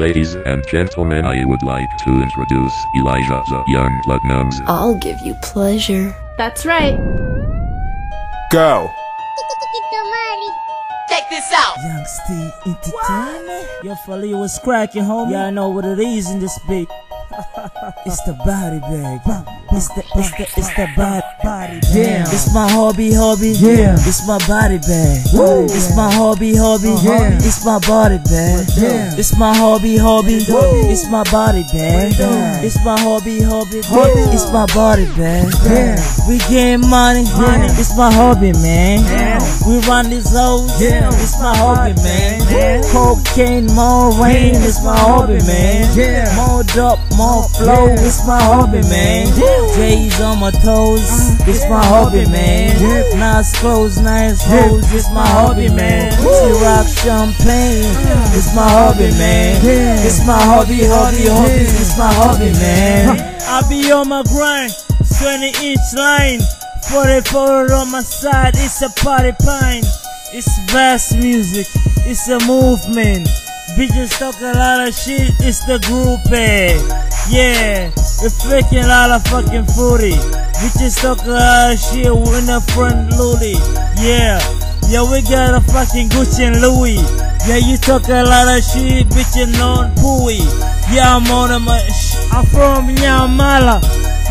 Ladies and gentlemen, I would like to introduce Elijah the Young Platinums. I'll give you pleasure. That's right. Go! Check this out! Young Steve Entertainment. Yo, fella, you was cracking, homie. Yeah, I know what it is in this beat. It's the body bag. It's the body bag. Yeah. It's my hobby. Yeah. It's my body bag. Woo. It's my hobby. Yeah. It's my body bag. Yeah. It's my hobby. It's my body bag. Yeah. It's my hobby. It's my body bag. Yeah. We getting money. Yeah. It's my hobby, man. Yeah. We run these hoes. Yeah. It's my hobby, man. Yeah. Cocaine, more rain. It's my hobby, man. Yeah. More dope, more flow. It's my hobby, man. J's on my toes. It's my hobby, man. Nice clothes, nice hoes. It's my hobby, man. Rock champagne. It's my hobby, man. It's my hobby. It's my hobby, man. I be on my grind, 20-inch line, 44 on my side. It's a party pine. It's fast music. It's a movement. Bitches talk a lot of shit. It's the groupie. Yeah, we're flicking a lot of fucking footy. Bitches talk a lot of shit in the front looty. Yeah, we got a fucking Gucci and Louis. Yeah, you talk a lot of shit, bitch, you non pooey. Yeah, I'm from Yamala.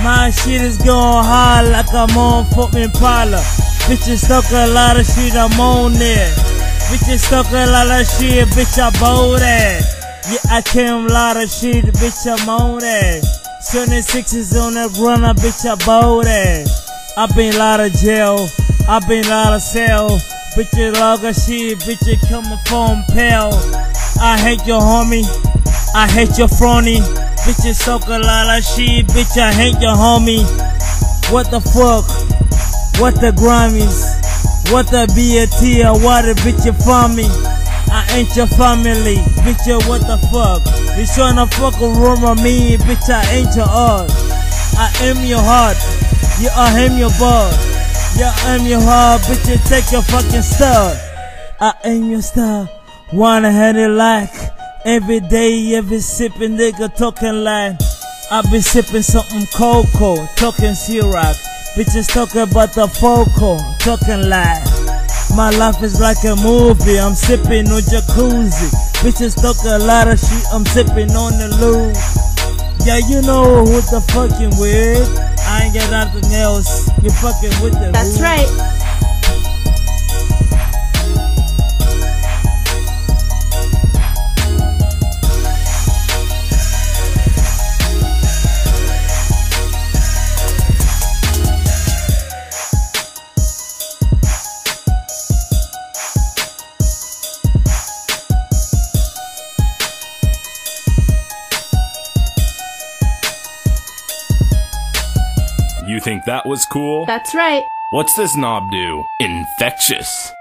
My shit is going hard like I'm on fucking Impala. Bitches talk a lot of shit, I'm on there. Bitches talk a lot of shit, bitch, I bold that. Yeah, I came a lot of shit, bitch, I'm on that. 76s on the runner, bitch, I bold that. I been a lot of jail, I been a lot of cell. Bitch, you log of shit, bitch, you coming from pale. I hate your homie, I hate your phony. Bitches talk a lot of shit, bitch, I hate your homie. What the fuck? What the Grammys? What the BAT or what a bitch you from me? I ain't your family, bitch, you what the fuck? You tryna fuck around with me, bitch, I ain't your heart. I am your heart, yeah, I am your butt. Yeah, I am your heart, bitch, you take your fucking star. I am your star, wanna have it like every day, every sipping nigga talking like I be sipping something cocoa, talking syrup. Bitches talking about the focal, talking like my life is like a movie, I'm sipping on jacuzzi. Bitches talk a lot of shit, I'm sipping on the loo. Yeah, you know who the fucking with. I ain't got nothing else, you fucking with the That's who. right. You think that was cool? That's right. What's this knob do? Infectious.